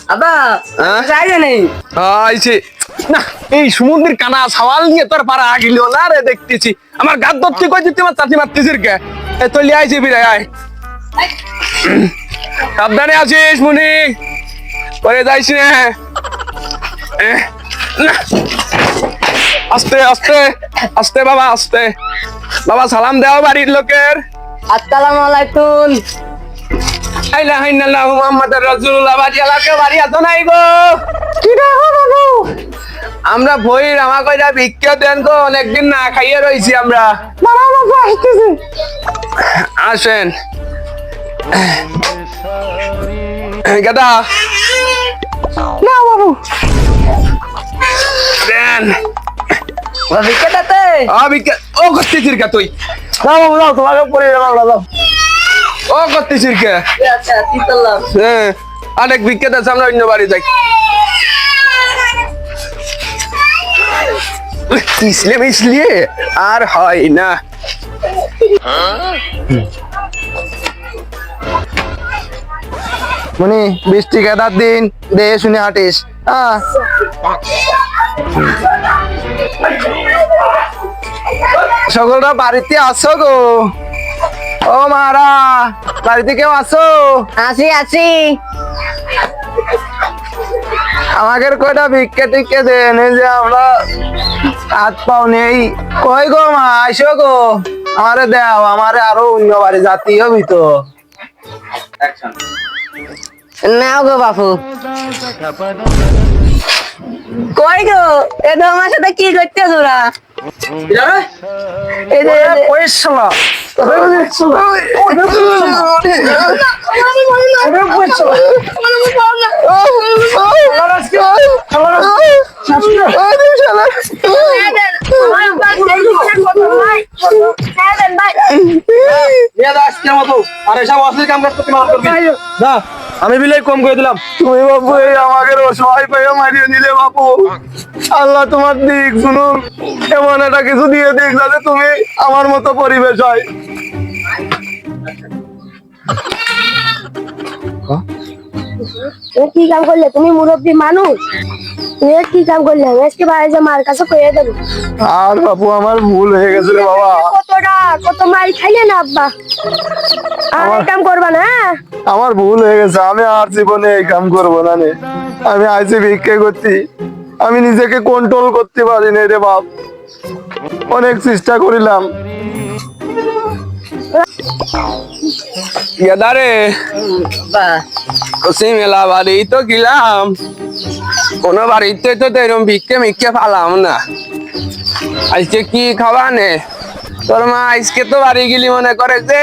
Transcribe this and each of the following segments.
আবা যাই নেই আইছে না এই সমুদ্রের কানা সওয়াল নিয়ে তোর পারা আগিল না রে দেখতেছি আমার গাত দত্তি কই দিতে আমার চাচি মারতেছিস কে এ তো লিয়ে আইছে বিরে আয় সাবধানে আছিস মুনি পরে যাইস না আস্তে আস্তে আস্তে বাবা আস্তে বাবা সালাম দাও বাড়ির লোকের আসসালামু আলাইকুম আইলা হাইনাল্লাহু মুহাম্মাদুর রাসূলুল্লাহ বাড়ি এলাকে বাড়ি আছো নাই গো কি রে বাবু আমরা ভইর আমা কইরা ভিক্ষা দেন গো অনেকদিন না খাইয়ে রইছি আমরা বাবা বাবু আসতেছি আসেন গাদা না বাবু দেন ভিক্ষাটাতে ভিক্ষা ও করতেছিস কে তুই দাও বাবু দাও তোমাকে পরে দাও ও করতেছিস কে আচ্ছা তিতাল্লাম হ্যাঁ অনেক ভিক্ষা দেন আমরা অন্য বাড়ি যাই इसलिए আর হয় না মনি 20 টাকা দাঁত দিন দে শুনে হাঁটিস সকলরা বাড়িতে আসো গো ও মারা বাড়িতে কেউ আসো আসি আসি আমাদের কয়টা ভিক্ষা টিক্ষা দেন এই যে আমরা হাত পাও নেই কই গো মা আইসো গো আমারে দাও আমারে আরো অন্য বাড়ি জাতি হবি তো নাও গো বাপু কই গো এটা আমার সাথে কি করতে তোরা এই যে পয়সা আমি বিলাই কম করে দিলাম তুমি বাবু এই আমাকে অসহায় পাইয়া মারিয়ে নিলে বাবু আল্লাহ তোমার দিক শুনুন এমন একটা কিছু দিয়ে দিক যাতে তুমি আমার মতো পরিবেশ হয় কি কাম করলে তুমি মুরব্বী মানুষ তুমি কি কাম করলে আজকে বাইরে যে মার কাছে কয়ে দেবো আর বাবু আমার ভুল হয়ে গেছে রে বাবা কত মার খাইলে না আব্বা আর এই কাম করবা না হ্যাঁ? আমার ভুল হয়ে গেছে আমি আর জীবনে এই কাম করবো না নে আমি আইসি ভিক্ষা করছি আমি নিজেকে কন্ট্রোল করতে পারি না রে বাপ অনেক চেষ্টা করিলাম ইয়াদারে কসি মেলা বাড়ি তো গেলাম কোন বাড়িতে তো এরকম ভিক্ষে মিক্ষে ফালাম না আজকে কি খাওয়া নে তোর মা আজকে তো বাড়ি গেলি মনে করে যে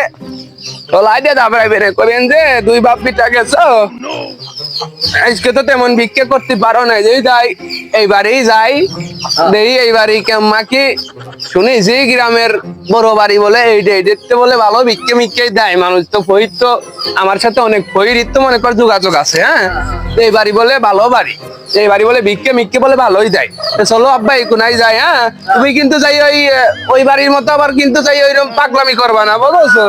তোলাই দিয়ে দাবড়াই বেড়ে করেন যে দুই বাপ পিঠা গেছো আজকে তো তেমন ভিক্ষে করতে পারো না যে যাই এইবারেই যাই দেই এইবারই কেম্মা কি শুনেছি গ্রামের বড় বাড়ি বলে এইটা বলে ভালো ভিক্ষে মিক্ষে দেয় মানুষ তো ফইর তো আমার সাথে অনেক ফইরির তো মনে কর যোগাযোগ আছে হ্যাঁ এই বাড়ি বলে ভালো বাড়ি এই বাড়ি বলে ভিক্ষে মিক্ষে বলে ভালোই যায় চলো আব্বা এই কোনায় যায় হ্যাঁ তুমি কিন্তু যাই ওই বাড়ির মতো আবার কিন্তু যাই ওইরকম পাগলামি করবা না বুঝছো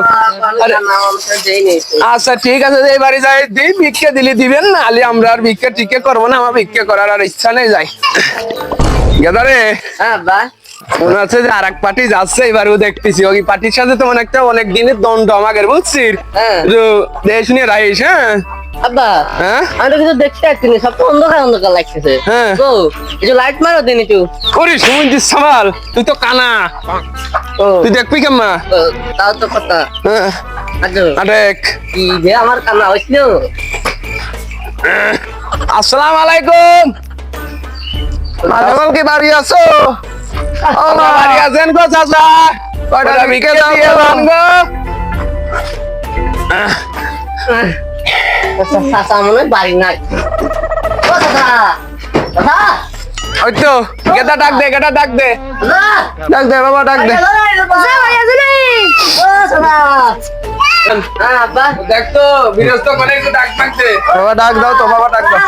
আচ্ছা ঠিক আছে এই বাড়ি যাই দিই ভিক্ষে দিলে দিবেন না আলি আমরা আর ভিক্ষে টিক্ষে করবো না আমার ভিক্ষে করার আর ইচ্ছা নেই যাই গেদারে হ্যাঁ বা মনে হচ্ছে যে আর এক পার্টি যাচ্ছে এবারও দেখতেছি ওই পার্টির সাথে তো একটা অনেক দিনের দ্বন্দ্ব আমাদের বুঝছিস দেশ নিয়ে রাইস হ্যাঁ আব্বা হ্যাঁ আমি তো কিছু দেখতে পাচ্ছি না সব তো অন্ধকার অন্ধকার লাগতেছে হ্যাঁ তো কিছু লাইট মারো দিন একটু করিস শুনছিস সামাল তুই তো কানা ও তুই দেখবি কেমন তাও তো কথা হ্যাঁ আচ্ছা আরেক কি যে আমার কান্না হয়েছিল আসসালামু আলাইকুম মাঝামাল কি বাড়ি আছো বাড়ি আছেন গো চাচা কয়টা ভিক্ষে দিয়ে যান গো চাচা মনে হয় বাড়ি নাই ও চাচা চাচা ওই তো গেটা ডাক দে ডাক দে বাবা ডাক দে দেখ তো বিরস্ত করে একটু ডাক দে বাবা ডাক দাও তো বাবা ডাক দাও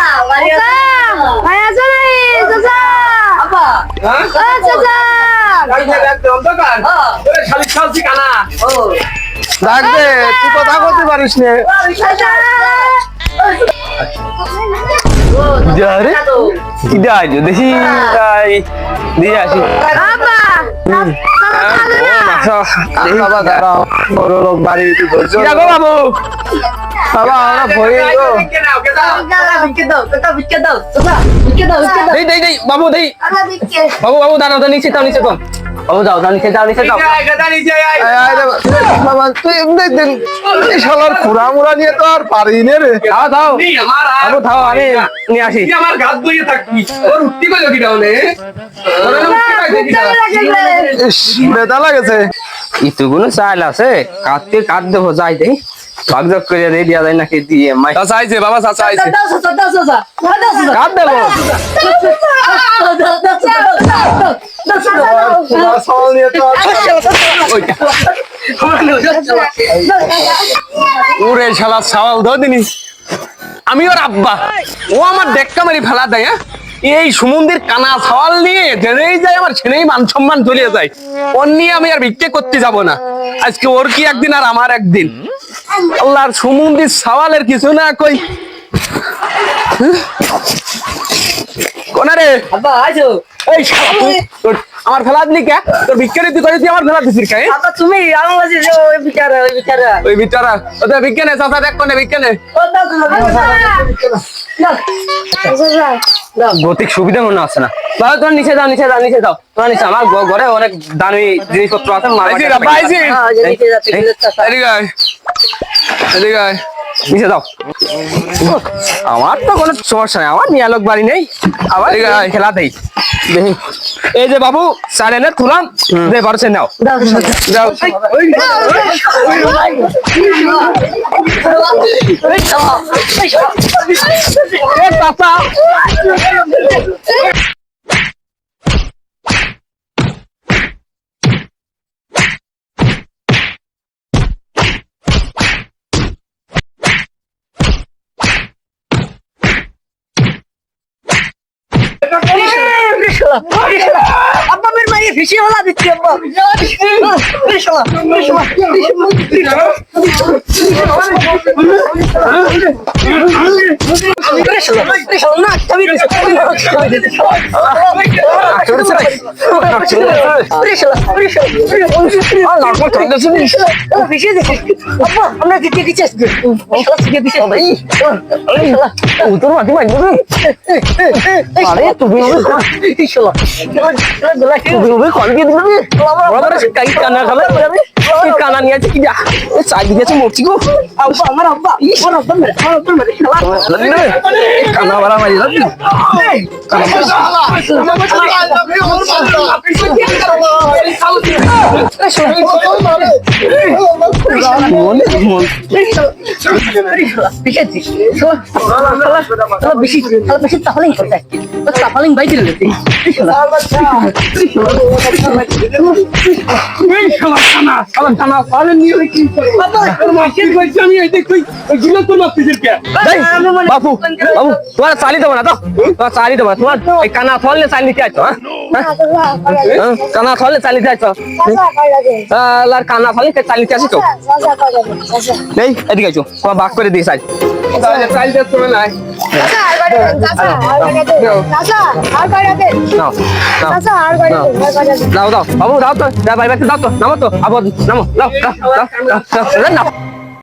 ডাক দে অন্ধকার খালি খালছি কানা ডাক দে তুই কথা বলতে পারিস না যারে কি দাইছো দেখি তাই দিয়ে আসি বাবা দাঁড়াও বড় লোক বাড়ি ধরছো বাবু বাবা আমরা ভয় গো দেই দেই দেই বাবু দেই বাবু বাবু দাঁড়াও তো নিচে তো বাবু যাও নিচে যাও বাবা তুই এমনি দিন এই শালার খুড়া মুড়া নিয়ে তো আর পারি নে রে খাও খাও বাবু খাও আমি নিয়ে আসি আমার গাছ বইয়ে থাকবি ওর উঠতি কইলো কি ডাউনে ইস বেদা লাগেছে ইতুগুলো চাইল আছে কাটতে কাট দেবো যাই দেই ভাগযোগ করে দিয়ে দিয়া যায় নাকি দিয়ে মাই চাইছে বাবা চাইছে কাট দেবো সওয়াল নিয়ে তো ওরে শালা সওয়াল ধর দিনি আমি ওর আব্বা ও আমার ডেক্কা মারি ফেলা দেয় হ্যাঁ এই সুমন্দির কানা সওয়াল নিয়ে জেনেই যায় আমার ছেলেই মান সম্মান চলে যায় ওর নিয়ে আমি আর ভিক্ষে করতে যাব না আজকে ওর কি একদিন আর আমার একদিন আল্লাহর সুমন্দির সওয়ালের কিছু না কই কোনারে আব্বা আইছো এই শালা তুই আমার ফেলা দিলি কে তোর ভিক্ষে দিতে কই তুই আমার ফেলা দিছিস কে আব্বা তুমি আমার কাছে যে ওই বিচারা ওই ভিতরা ওটা ভিক্ষে নে চাচা দেখ কোনে ভিক্ষে নে গতিক সুবিধা মনে আছে না বাবা তোমার নিচে যাও তোমার নিচে আমার ঘরে অনেক দামি জিনিসপত্র আছে নিচে যাও আমার তো কোনো সমস্যা নেই আমার নিয়ালোক বাড়ি নেই আবার খেলা দেই দেখি এই যে বাবু সাড়ে তুলাম যে বারোশে নাও যাও চাচা আব্বা মের মাইয়ে ফিসি হলা দিচ্ছি আব্বা আমরা দিতে কিছু তুমি কানা নিয়ে আছে কি যা চাই দিয়েছে মরছি গো আমার আব্বা কানা বাড়া মারি বেশি তাহলেই করতে তাহলেই বাইক দিলে বাবু বাবু তোমার চালি দেবো না তো তোমার চালি দেবো না তোমার এই কানা ফললে চালি নিতে আছো কানা ফললে চালি নিতে আছো আর কানা ফলে চালি নিতে আসি তো নেই এদিকে আছো তোমার বাক করে দিয়ে চাই চালি দিয়ে তুমি নাই দাও দাও বাবু দাও তো ভাই দাও তো নামো তো আবার নামো দাও দাও দাও